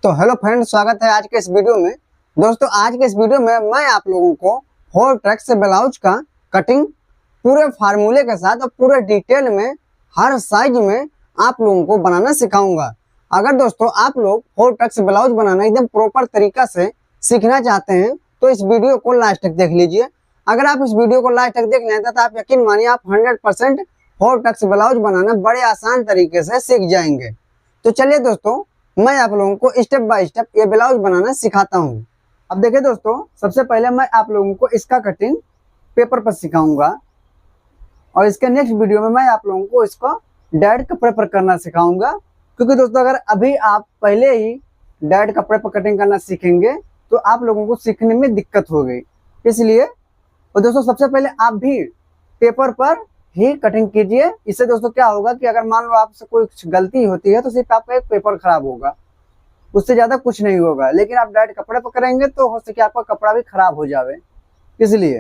तो hello friends, स्वागत है आज के इस वीडियो में। दोस्तों आज के इस वीडियो में मैं आप लोगों को होल ट्रैक से ब्लाउज का कटिंग पूरे फार्मूले के साथ और पूरे डिटेल में हर साइज में आप लोगों को बनाना सिखाऊंगा। अगर दोस्तों आप लोग होल ट्रैक से ब्लाउज बनाना एकदम प्रॉपर तरीका से सीखना चाहते हैं तो इस वीडियो को लास्ट तक देख लीजिए। अगर आप इस वीडियो को लास्ट तक देख लेते तो आप यकीन मानिए आप 100% होल ट्रैक से ब्लाउज बनाना बड़े आसान तरीके से सीख जाएंगे। तो चलिए दोस्तों, मैं आप लोगों को स्टेप बाय स्टेप ये ब्लाउज बनाना सिखाता हूँ। अब देखिए दोस्तों, सबसे पहले मैं आप लोगों को इसका कटिंग पेपर पर सिखाऊंगा और इसके नेक्स्ट वीडियो में मैं आप लोगों को इसको डायरेक्ट कपड़े पर करना सिखाऊंगा। क्योंकि दोस्तों अगर अभी आप पहले ही डायरेक्ट कपड़े पर कटिंग करना सीखेंगे तो आप लोगों को सीखने में दिक्कत होगी। इसलिए और दोस्तों सबसे पहले आप भी पेपर पर ही कटिंग कीजिए। इससे दोस्तों क्या होगा कि अगर मान लो आपसे कोई गलती होती है तो सिर्फ आपका एक पेपर खराब होगा, उससे ज्यादा कुछ नहीं होगा। लेकिन आप डायरेक्ट कपड़े पर करेंगे तो हो सके आपका कपड़ा भी खराब हो जावे। इसलिए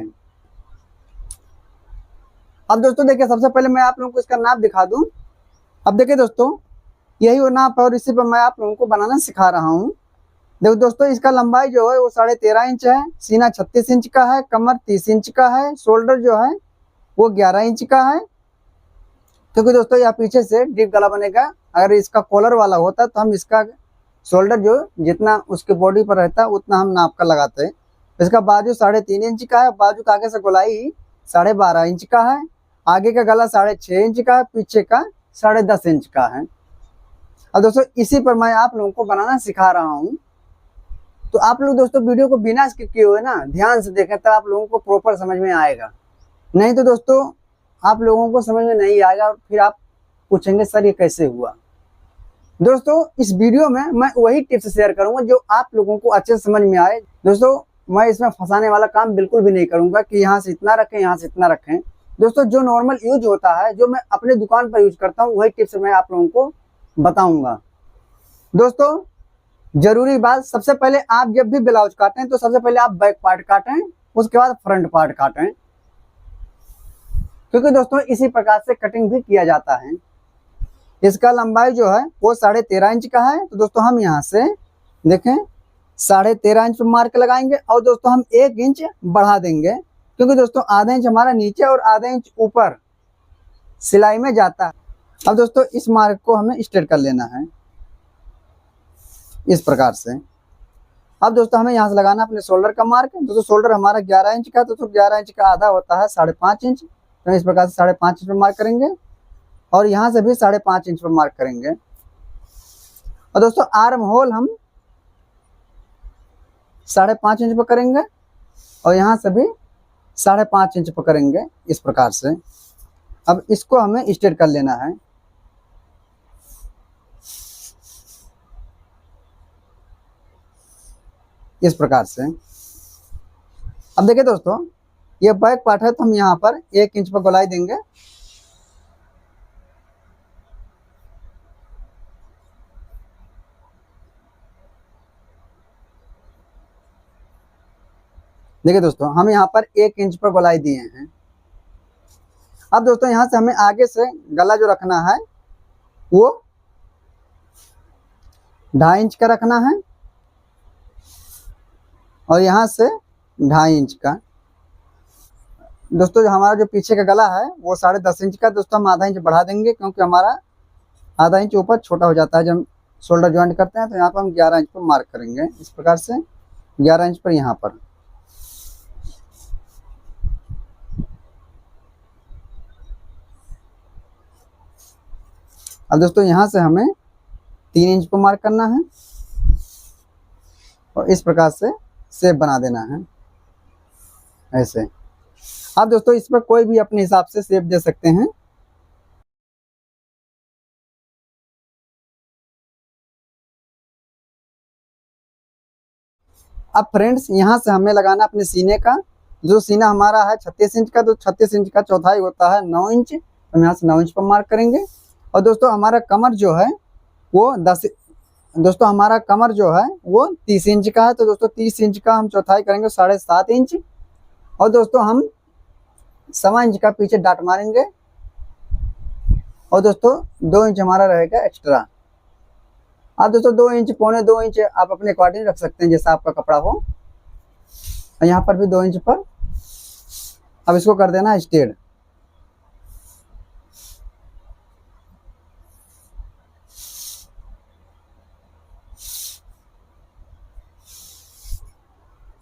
अब दोस्तों देखिए, सबसे पहले मैं आप लोगों को इसका नाप दिखा दूं। अब देखिए दोस्तों, यही वो नाप है और इसी पर मैं आप लोगों को बनाना सिखा रहा हूँ। देखो दोस्तों, इसका लंबाई जो है वो 13.5 इंच है, सीना 36 इंच का है, कमर 30 इंच का है, शोल्डर जो है वो 11 इंच का है। क्योंकि दोस्तों यहाँ पीछे से डीप गला बनेगा। अगर इसका कॉलर वाला होता तो हम इसका शोल्डर जो जितना उसके बॉडी पर रहता है उतना हम नाप कर लगाते हैं। इसका बाजू 3.5 इंच का है, बाजू का आगे से गोलाई 12.5 इंच का है, आगे का गला 6.5 इंच का है, पीछे का 10.5 इंच का है। अब दोस्तों इसी पर मैं आप लोगों को बनाना सिखा रहा हूँ। तो आप लोग दोस्तों वीडियो को बिना स्किप किए हुए ना ध्यान से देखें तब आप लोगों को प्रॉपर समझ में आएगा। नहीं तो दोस्तों आप लोगों को समझ में नहीं आएगा और फिर आप पूछेंगे सर ये कैसे हुआ। दोस्तों इस वीडियो में मैं वही टिप्स शेयर करूंगा जो आप लोगों को अच्छे से समझ में आए। दोस्तों मैं इसमें फंसाने वाला काम बिल्कुल भी नहीं करूंगा कि यहाँ से इतना रखें यहाँ से इतना रखें। दोस्तों जो नॉर्मल यूज होता है, जो मैं अपने दुकान पर यूज करता हूँ, वही टिप्स मैं आप लोगों को बताऊंगा। दोस्तों जरूरी बात, सबसे पहले आप जब भी ब्लाउज काटें तो सबसे पहले आप बैक पार्ट काटें, उसके बाद फ्रंट पार्ट काटें। क्योंकि दोस्तों इसी प्रकार से कटिंग भी किया जाता है। इसका लंबाई जो है वो 13.5 इंच का है। तो दोस्तों हम यहाँ से देखें 13.5 इंच पर मार्क लगाएंगे और दोस्तों हम 1 इंच बढ़ा देंगे। क्योंकि दोस्तों आधा इंच हमारा नीचे और आधा इंच ऊपर सिलाई में जाता है। अब दोस्तों इस मार्क को हमें स्ट्रेट कर लेना है इस प्रकार से। अब दोस्तों हमें यहाँ से लगाना अपने शोल्डर का मार्क। दोस्तों शोल्डर हमारा 11 इंच का, दोस्तों 11 इंच का आधा होता है 5.5 इंच। तो इस प्रकार से 5.5 इंच पर मार्क करेंगे और यहाँ से भी 5.5 इंच पर मार्क करेंगे। और दोस्तों आर्म होल हम 5.5 इंच पर करेंगे और यहाँ से भी 5.5 इंच पर करेंगे इस प्रकार से। अब इसको हमें स्ट्रेट कर लेना है इस प्रकार से। अब देखिए दोस्तों, ये बैक पार्ट है तो हम यहाँ पर 1 इंच पर गोलाई देंगे। देखिए दोस्तों हम यहाँ पर 1 इंच पर गोलाई दिए हैं। अब दोस्तों यहाँ से हमें आगे से गला जो रखना है वो 2.5 इंच का रखना है और यहाँ से 2.5 इंच का। दोस्तों जो हमारा जो पीछे का गला है वो 10.5 इंच का। दोस्तों हम आधा इंच बढ़ा देंगे क्योंकि हमारा आधा इंच ऊपर छोटा हो जाता है जब हम शोल्डर ज्वाइंट करते हैं। तो यहाँ पर हम 11 इंच पर मार्क करेंगे इस प्रकार से, 11 इंच पर यहाँ पर। अब दोस्तों यहाँ से हमें 3 इंच पर मार्क करना है और इस प्रकार से शेप बना देना है ऐसे। आप दोस्तों इस पर कोई भी अपने हिसाब से शेप दे सकते हैं। अब फ्रेंड्स यहाँ से हमें लगाना अपने सीने का। जो सीना हमारा है 36 इंच का, तो 36 इंच का चौथाई होता है 9 इंच। हम यहाँ से 9 इंच पर मार्क करेंगे। और दोस्तों हमारा कमर जो है वो 30 इंच का है। तो दोस्तों 30 इंच का हम चौथाई करेंगे 7.5 इंच। और दोस्तों हम 1.25 इंच का पीछे डाट मारेंगे और दोस्तों 2 इंच हमारा रहेगा एक्स्ट्रा। आप दोस्तों 2 इंच, पौने 2 इंच आप अपने अकॉर्डिंग रख सकते हैं, जैसा आपका कपड़ा हो। और यहाँ पर भी 2 इंच पर अब इसको कर देना स्ट्रेट।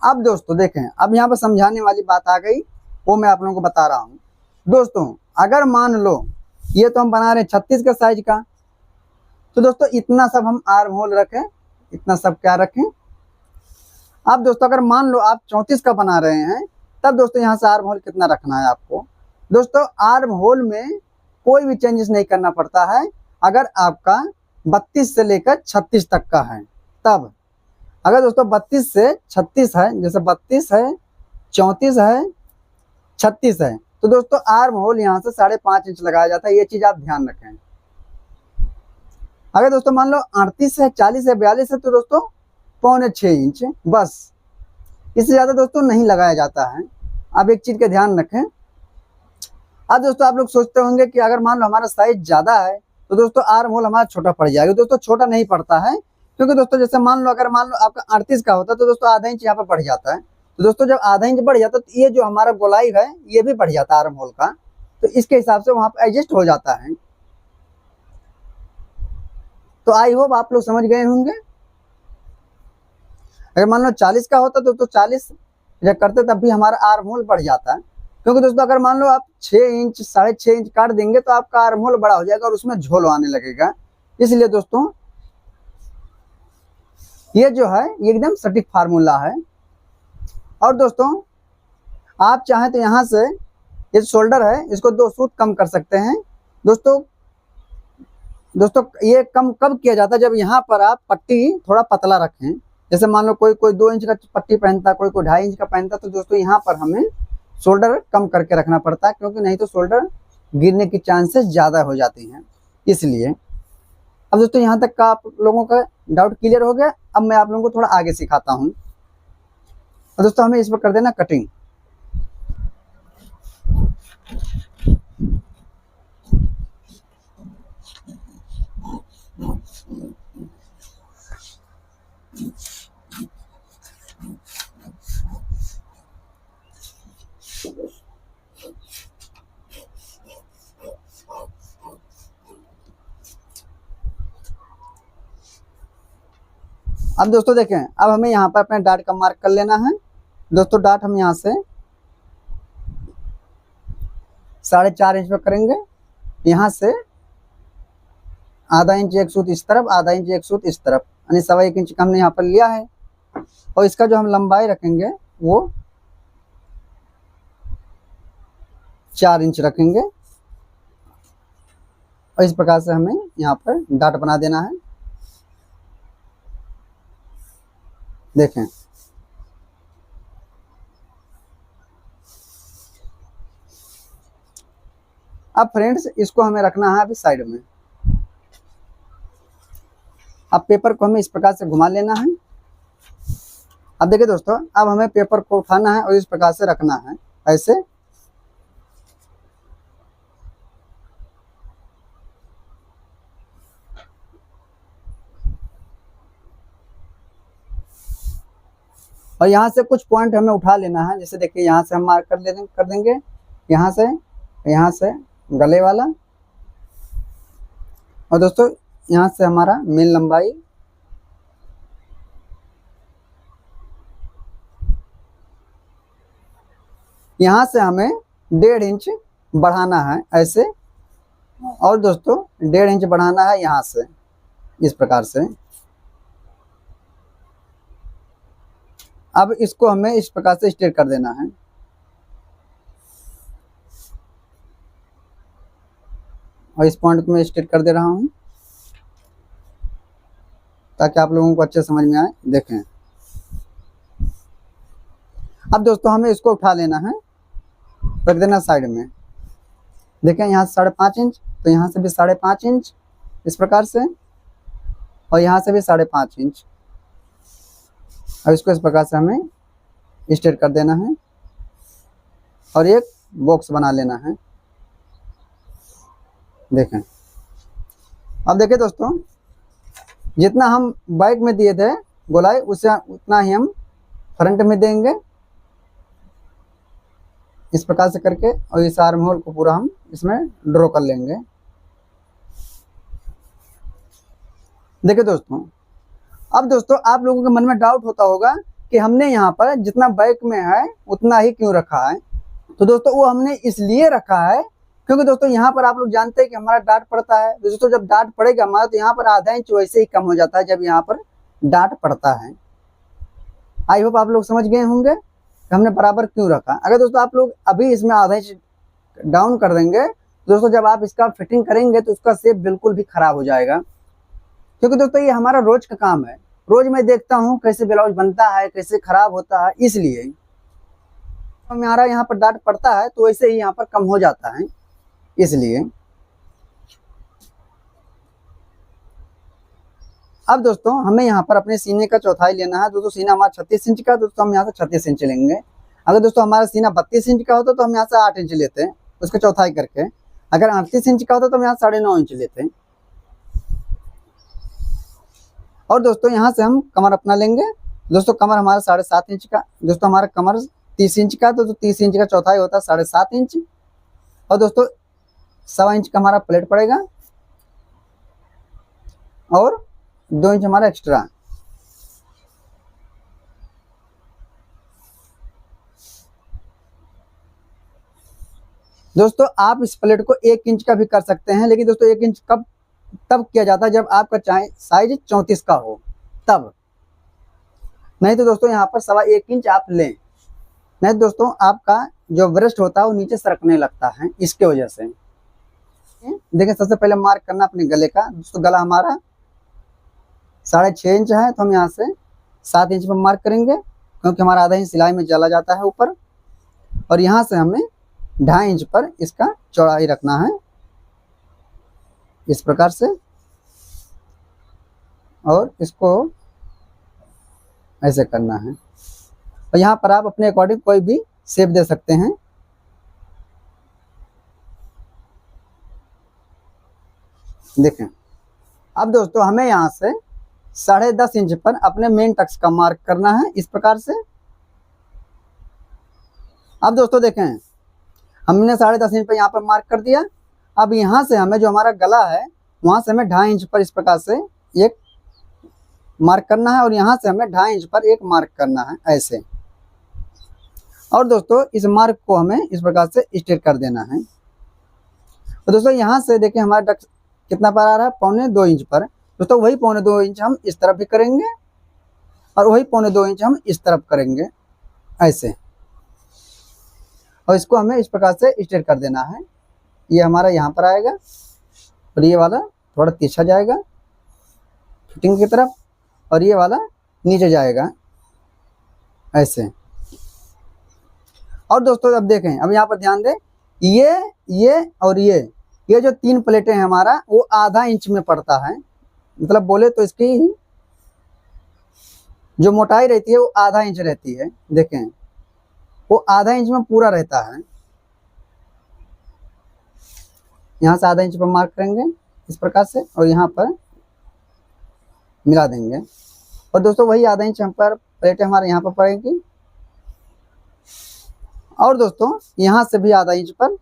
अब दोस्तों देखें, अब यहाँ पर समझाने वाली बात आ गई, वो मैं आप लोगों को बता रहा हूँ। दोस्तों अगर मान लो ये तो हम बना रहे हैं 36 का साइज का, तो दोस्तों इतना सब हम आर्म होल रखें, इतना सब क्या रखें। अब दोस्तों अगर मान लो आप 34 का बना रहे हैं, तब दोस्तों यहाँ से आर्म होल कितना रखना है आपको। दोस्तों आर्म होल में कोई भी चेंजेस नहीं करना पड़ता है। अगर आपका 32 से लेकर 36 तक का है, तब अगर दोस्तों 32 से 36 है, जैसे 32 है, 34 है, 36 है, तो दोस्तों आर्म होल यहाँ से 5.5 इंच लगाया जाता है। ये चीज आप ध्यान रखें। अगर दोस्तों मान लो 38 है, 40 है, 42 है, तो दोस्तों 5.25 इंच बस, इससे ज्यादा दोस्तों नहीं लगाया जाता है। आप एक चीज का ध्यान रखें। अब दोस्तों आप लोग सोचते होंगे कि अगर मान लो हमारा साइज ज्यादा है तो दोस्तों आर्म होल हमारा छोटा पड़ जाएगा। दोस्तों छोटा नहीं पड़ता है, क्योंकि दोस्तों जैसे मान लो अगर मान लो आपका 38 का होता तो दोस्तों आधा इंच यहाँ पर बढ़ जाता है। तो दोस्तों जब आधा इंच बढ़ जाता है तो ये जो हमारा गोलाई है ये भी बढ़ जाता है आर्म होल का, तो इसके हिसाब से वहां पर एडजस्ट हो जाता है। तो आई होप आप लोग समझ गए होंगे। अगर मान लो 40 का होता तो 40 जब करते तब भी हमारा आर्म होल बढ़ जाता है, क्योंकि दोस्तों अगर मान लो आप 6 इंच 6.5 इंच काट देंगे तो आपका आर्म होल बड़ा हो जाएगा और उसमें झोल आने लगेगा। इसलिए दोस्तों ये जो है ये एकदम सटीक फार्मूला है। और दोस्तों आप चाहें तो यहाँ से ये शोल्डर है इसको 2 सूत कम कर सकते हैं। दोस्तों ये कम कब किया जाता है, जब यहाँ पर आप पट्टी थोड़ा पतला रखें। जैसे मान लो कोई 2 इंच का पट्टी पहनता, कोई 2.5 इंच का पहनता, तो दोस्तों यहाँ पर हमें शोल्डर कम करके रखना पड़ता है, क्योंकि नहीं तो शोल्डर गिरने की चांसेस ज़्यादा हो जाती हैं। इसलिए अब दोस्तों यहाँ तक का आप लोगों का डाउट क्लियर हो गया। अब मैं आप लोगों को थोड़ा आगे सिखाता हूँ। और दोस्तों हमें इस पर कर देना कटिंग। अब दोस्तों देखें, अब हमें यहाँ पर अपने डाट का मार्क कर लेना है। दोस्तों डाट हम यहाँ से 4.5 इंच पर करेंगे। यहाँ से आधा इंच एक सूत इस तरफ, आधा इंच एक सूत इस तरफ, यानी 1.25 इंच का हमने यहाँ पर लिया है। और इसका जो हम लंबाई रखेंगे वो 4 इंच रखेंगे। और इस प्रकार से हमें यहाँ पर डाट बना देना है। देखें, अब फ्रेंड्स इसको हमें रखना है अभी साइड में। अब पेपर को हमें इस प्रकार से घुमा लेना है। अब देखिए दोस्तों, अब हमें पेपर को उठाना है और इस प्रकार से रखना है ऐसे। और यहाँ से कुछ पॉइंट हमें उठा लेना है। जैसे देखिए यहाँ से हम मार्क कर देंगे, यहाँ से गले वाला। और दोस्तों यहाँ से हमारा मेन लंबाई, यहाँ से हमें 1.5 इंच बढ़ाना है ऐसे। और दोस्तों 1.5 इंच बढ़ाना है यहाँ से इस प्रकार से। अब इसको हमें इस प्रकार से स्ट्रेट कर देना है। और इस पॉइंट को मैं स्ट्रेट कर दे रहा हूँ ताकि आप लोगों को अच्छे समझ में आए। देखें, अब दोस्तों हमें इसको उठा लेना है, रख देना साइड में। देखें यहाँ से 5.5 इंच, तो यहाँ से भी 5.5 इंच इस प्रकार से, और यहाँ से भी 5.5 इंच। अब इसको इस प्रकार से हमें स्ट्रेट कर देना है और एक बॉक्स बना लेना है। देखें, अब देखिए दोस्तों, जितना हम बैक में दिए थे गोलाई उससे उतना ही हम फ्रंट में देंगे इस प्रकार से करके, और इस आर्म होल को पूरा हम इसमें ड्रॉ कर लेंगे। देखिए दोस्तों, अब दोस्तों आप लोगों के मन में डाउट होता होगा कि हमने यहाँ पर जितना बैक में है उतना ही क्यों रखा है। तो दोस्तों वो हमने इसलिए रखा है क्योंकि दोस्तों यहाँ पर आप लोग जानते हैं कि हमारा डाट पड़ता है। दोस्तों जब डाट पड़ेगा हमारा तो यहाँ पर आधा इंच वैसे ही कम हो जाता है जब यहाँ पर डाट पड़ता है। आई होप आप लोग समझ गए होंगे कि हमने बराबर क्यों रखा। अगर दोस्तों आप लोग अभी इसमें आधा इंच डाउन कर देंगे दोस्तों, जब आप इसका फिटिंग करेंगे तो उसका शेप बिल्कुल भी खराब हो जाएगा। क्योंकि दोस्तों ये हमारा रोज का काम है, रोज मैं देखता हूँ कैसे ब्लाउज बनता है, कैसे खराब होता है, इसलिए हमारा यहाँ पर डाट पड़ता है तो वैसे ही यहाँ पर कम हो जाता है इसलिए। अब दोस्तों हमें यहाँ पर अपने सीने का चौथाई लेना है। दोस्तों सीना हमारा 36 इंच का, दोस्तों हम यहाँ से 36 इंच लेंगे। अगर दोस्तों हमारा सीना 32 इंच का होता तो हम यहाँ से 8 इंच लेते हैं उसका चौथाई करके। अगर 38 इंच का होता तो हम यहाँ 9.5 इंच लेते हैं। और दोस्तों यहाँ से हम कमर अपना लेंगे। दोस्तों कमर हमारा 7.5 इंच का, दोस्तों हमारा कमर 30 इंच का, तो 30 इंच का चौथाई होता है 7.5 इंच। और दोस्तों 1.25 इंच का हमारा प्लेट पड़ेगा और 2 इंच हमारा एक्स्ट्रा। दोस्तों आप इस प्लेट को 1 इंच का भी कर सकते हैं, लेकिन दोस्तों 1 इंच कब तब किया जाता है जब आपका साइज 34 का हो तब, नहीं तो दोस्तों यहाँ पर 1.25 इंच आप लें। नहीं तो दोस्तों आपका जो ब्रेस्ट होता है वो नीचे सरकने लगता है इसके वजह से। देखिए सबसे पहले मार्क करना अपने गले का। दोस्तों गला हमारा 6.5 इंच है तो हम यहाँ से 7 इंच पर मार्क करेंगे क्योंकि हमारा आधा इंच सिलाई में चला जाता है ऊपर। और यहाँ से हमें 2.5 इंच पर इसका चौड़ाई रखना है इस प्रकार से, और इसको ऐसे करना है। और यहाँ पर आप अपने अकॉर्डिंग कोई भी शेप दे सकते हैं। देखें अब दोस्तों हमें यहाँ से 10.5 इंच पर अपने मेन टक्स का मार्क करना है इस प्रकार से। अब दोस्तों देखें हमने 10.5 इंच पर यहाँ पर मार्क कर दिया। अब यहाँ से हमें जो हमारा गला है वहाँ से हमें 2.5 इंच पर इस प्रकार से एक मार्क करना है और यहाँ से हमें 2.5 इंच पर एक मार्क करना है ऐसे। और दोस्तों इस मार्क को हमें इस प्रकार से स्ट्रेट कर देना है। तो दोस्तों यहाँ से देखिए हमारा डक कितना पर आ रहा है, 1.25 इंच पर। दोस्तों वही 1.25 इंच हम इस तरफ भी करेंगे और वही 1.25 इंच हम इस तरफ करेंगे ऐसे, और इसको हमें इस प्रकार से स्ट्रेट कर देना है। ये हमारा यहाँ पर आएगा और ये वाला थोड़ा तिरछा जाएगा फिटिंग की तरफ, और ये वाला नीचे जाएगा ऐसे। और दोस्तों अब देखें, अब यहाँ पर ध्यान दें, ये और ये जो 3 प्लेटें हैं हमारा वो आधा इंच में पड़ता है। मतलब बोले तो इसकी जो मोटाई रहती है वो आधा इंच रहती है। देखें वो आधा इंच में पूरा रहता है। यहाँ से आधा इंच पर मार्क करेंगे इस प्रकार से और यहाँ पर मिला देंगे। और दोस्तों वही आधा इंच हम पर प्लेटें हमारे यहाँ पर पड़ेगी। और दोस्तों यहाँ से भी आधा इंच पर,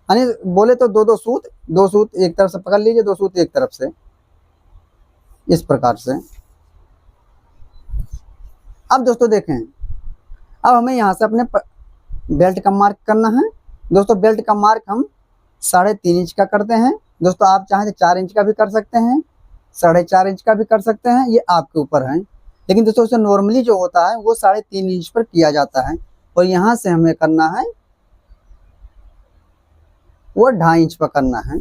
यानी बोले तो दो सूत एक तरफ से पकड़ लीजिए, 2 सूत एक तरफ से इस प्रकार से। अब दोस्तों देखें, अब हमें यहाँ से अपने बेल्ट का मार्क करना है। दोस्तों बेल्ट का मार्क हम 3.5 इंच का करते हैं। दोस्तों आप चाहें तो 4 इंच का भी कर सकते हैं, 4.5 इंच का भी कर सकते हैं, ये आपके ऊपर है। लेकिन दोस्तों उसे नॉर्मली जो होता है वो 3.5 इंच पर किया जाता है। और यहाँ से हमें करना है वो 2.5 इंच पर करना है।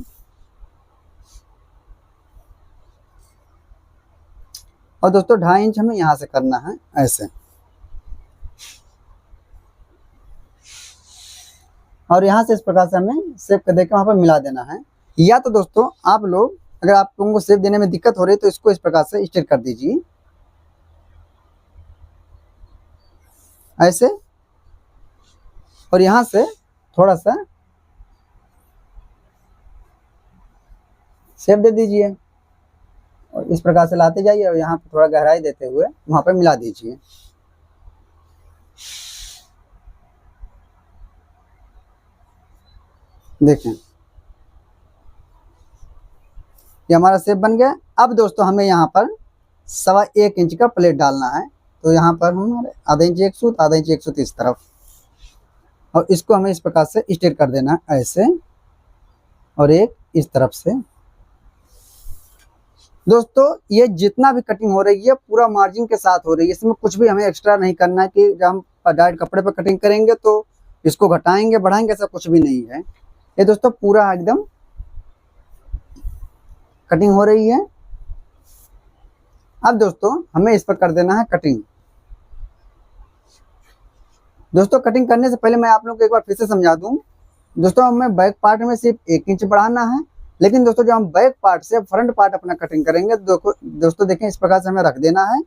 और दोस्तों 2.5 इंच हमें यहाँ से करना है ऐसे। और यहाँ से इस प्रकार से हमें शेप कर देकर वहाँ पर मिला देना है। या तो दोस्तों आप लोग, अगर आप लोगों को शेप देने में दिक्कत हो रही है तो इसको इस प्रकार से स्ट्रेट कर दीजिए ऐसे, और यहाँ से थोड़ा सा शेप दे दीजिए और इस प्रकार से लाते जाइए और यहाँ पे थोड़ा गहराई देते हुए वहां पे मिला दीजिए। देखें ये हमारा शेप बन गया। अब दोस्तों हमें यहाँ पर 1.25 इंच का प्लेट डालना है। तो यहाँ पर हम आधा इंच एक सूत, आधा इंच एक सूत इस तरफ, और इसको हमें इस प्रकार से स्ट्रेट कर देना है ऐसे, और एक इस तरफ से। दोस्तों ये जितना भी कटिंग हो रही है पूरा मार्जिन के साथ हो रही है, इसमें कुछ भी हमें एक्स्ट्रा नहीं करना है कि जब हम डायरेक्ट कपड़े पर कटिंग करेंगे तो इसको घटाएंगे बढ़ाएंगे, ऐसा कुछ भी नहीं है। ये दोस्तों पूरा एकदम कटिंग हो रही है। अब दोस्तों हमें इस पर कर देना है कटिंग। दोस्तों कटिंग करने से पहले मैं आप लोगों को एक बार फिर से समझा दूं। दोस्तों हमें बैक पार्ट में सिर्फ 1 इंच बढ़ाना है, लेकिन दोस्तों जब हम बैक पार्ट से फ्रंट पार्ट अपना कटिंग करेंगे तो दोस्तों देखें इस प्रकार से हमें रख देना है।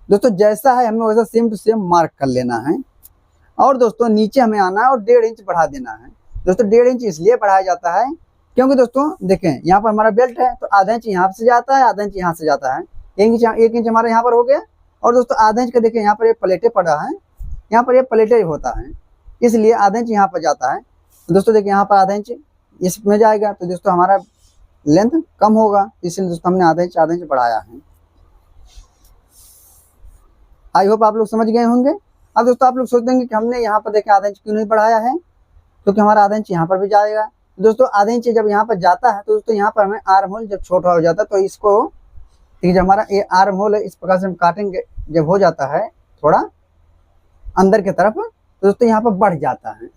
दोस्तों जैसा है हमें वैसा सेम टू सेम मार्क कर लेना है। और दोस्तों नीचे हमें आना है और 1.5 इंच बढ़ा देना है। दोस्तों 1.5 इंच इसलिए बढ़ाया जाता है क्योंकि दोस्तों देखें यहाँ पर हमारा बेल्ट है तो आधा इंच यहाँ से जाता है, आधा इंच यहाँ से जाता है। 1 इंच हमारा यहाँ पर हो गया। और दोस्तों आधा इंच का देखें यहाँ पर ये प्लेटें पड़ा है, यहाँ पर ये प्लेटें होता है, इसलिए आधा इंच यहाँ पर जाता है। तो दोस्तों देखिए यहाँ पर आधा इंच इसमें जाएगा तो दोस्तों हमारा लेंथ कम होगा, इसलिए दोस्तों हमने आधा इंच बढ़ाया है। आई होप आप लोग समझ गए होंगे। अब दोस्तों आप लोग सोच देंगे कि हमने यहाँ पर देखें आधा इंच क्यों नहीं बढ़ाया है, क्योंकि हमारा आधा इंच यहाँ पर भी जाएगा। दोस्तों आधा इंच जब यहाँ पर जाता है तो दोस्तों यहाँ पर हमें आर्म होल जब छोटा हो जाता है तो इसको जब हमारा ये आर्म होल है इस प्रकार से हम काटेंगे, जब हो जाता है थोड़ा अंदर की तरफ तो दोस्तों यहाँ पर बढ़ जाता है,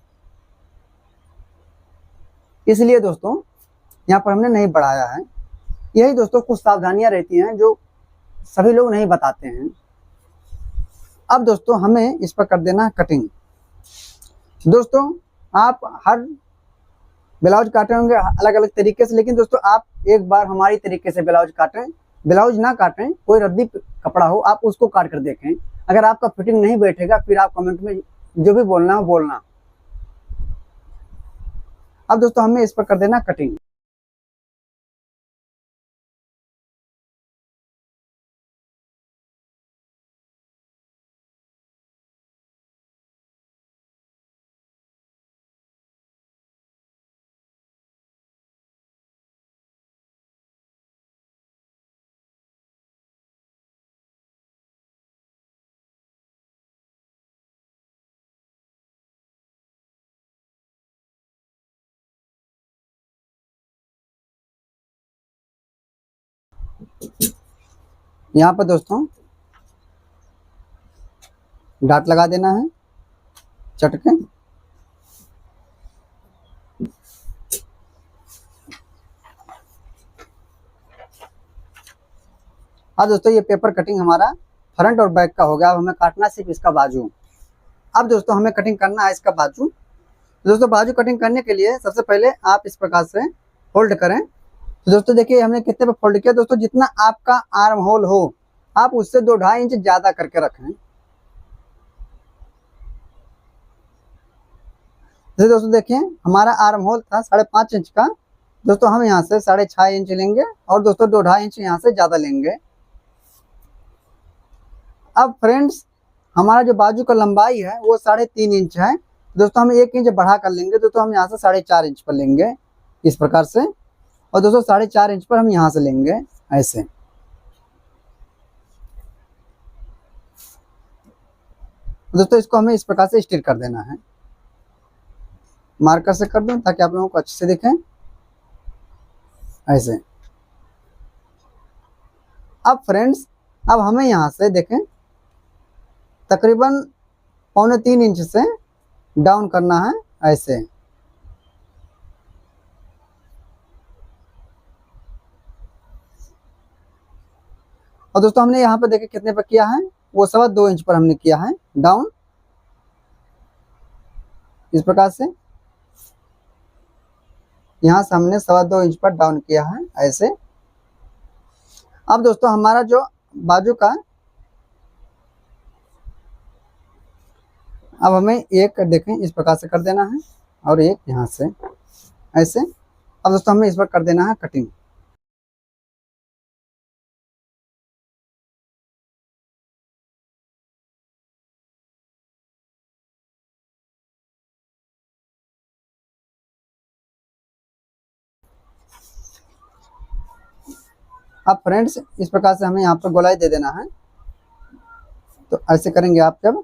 इसलिए दोस्तों यहाँ पर हमने नहीं बढ़ाया है। यही दोस्तों कुछ सावधानियां रहती हैं जो सभी लोग नहीं बताते हैं। अब दोस्तों हमें इस पर कर देना है कटिंग। दोस्तों आप हर ब्लाउज काटे होंगे अलग अलग तरीके से, लेकिन दोस्तों आप एक बार हमारी तरीके से ब्लाउज काटें, ब्लाउज ना काटें, कोई रद्दी कपड़ा हो आप उसको काट कर देखें। अगर आपका फिटिंग नहीं बैठेगा फिर आप कमेंट में जो भी बोलना हो बोलना। अब दोस्तों हमें इस पर कर देना कटिंग। यहाँ पर दोस्तों डाट लगा देना है चटके। अब दोस्तों ये पेपर कटिंग हमारा फ्रंट और बैक का हो गया। अब हमें काटना सिर्फ इसका बाजू। अब दोस्तों हमें कटिंग करना है इसका बाजू। दोस्तों बाजू कटिंग करने के लिए सबसे पहले आप इस प्रकार से फोल्ड करें। तो दोस्तों देखिए हमने कितने पे फोल्ड किया। दोस्तों जितना आपका आर्म होल हो आप उससे 2-2.5 इंच ज्यादा करके रखें। जैसे दोस्तों देखिए हमारा आर्म होल था 5.5 इंच का, दोस्तों हम यहाँ से 6.5 इंच लेंगे और दोस्तों 2-2.5 इंच यहाँ से ज्यादा लेंगे। अब फ्रेंड्स हमारा जो बाजू का लंबाई है वो 3.5 इंच है। दोस्तों हम 1 इंच बढ़ा कर लेंगे, दोस्तों हम यहाँ से 4.5 इंच पर लेंगे इस प्रकार से, और दोस्तों 4.5 इंच पर हम यहाँ से लेंगे ऐसे। दोस्तों इसको हमें इस प्रकार से स्टिच कर देना है। मार्कर से कर दूं ताकि आप लोगों को अच्छे से दिखे ऐसे। अब फ्रेंड्स अब हमें यहाँ से देखें तकरीबन 3.25 इंच से डाउन करना है ऐसे। और दोस्तों हमने यहाँ पर देखे कितने पर किया है, वो 2.25 इंच पर हमने किया है डाउन इस प्रकार से। यहाँ से हमने 2.25 इंच पर डाउन किया है ऐसे। अब दोस्तों हमारा जो बाजू का अब हमें एक देखें इस प्रकार से कर देना है और एक यहाँ से ऐसे। अब दोस्तों हमें इस पर कर देना है कटिंग। अब फ्रेंड्स इस प्रकार से हमें यहाँ पर गोलाई दे देना है। तो ऐसे करेंगे आप, जब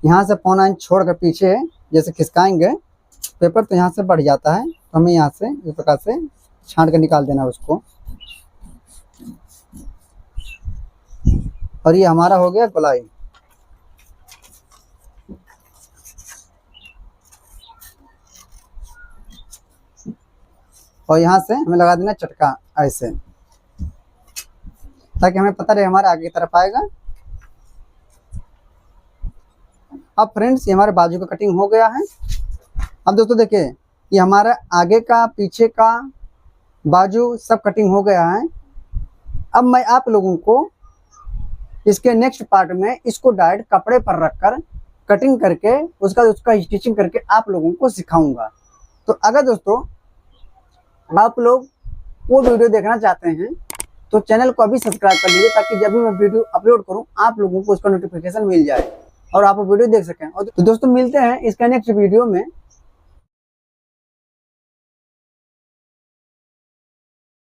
यहाँ से पौना इंच छोड़ कर पीछे जैसे खिसकाएंगे पेपर तो यहाँ से बढ़ जाता है, तो हमें यहाँ से इस प्रकार से छांट कर निकाल देना उसको। और ये हमारा हो गया गोलाई। और यहाँ से हमें लगा देना चटका ऐसे, ताकि हमें पता रहे हमारे आगे की तरफ आएगा। अब फ्रेंड्स ये हमारे बाजू का कटिंग हो गया है। अब दोस्तों देखिए ये हमारा आगे का पीछे का बाजू सब कटिंग हो गया है। अब मैं आप लोगों को इसके नेक्स्ट पार्ट में इसको डायरेक्ट कपड़े पर रखकर कटिंग करके उसका स्टिचिंग करके आप लोगों को सिखाऊंगा। तो अगर दोस्तों आप लोग वो वीडियो देखना चाहते हैं तो चैनल को अभी सब्सक्राइब कर लीजिए, ताकि जब भी मैं वीडियो अपलोड करूं आप लोगों को उसका नोटिफिकेशन मिल जाए और आप वो वीडियो देख सकें। और तो दोस्तों मिलते हैं इसका नेक्स्ट वीडियो में।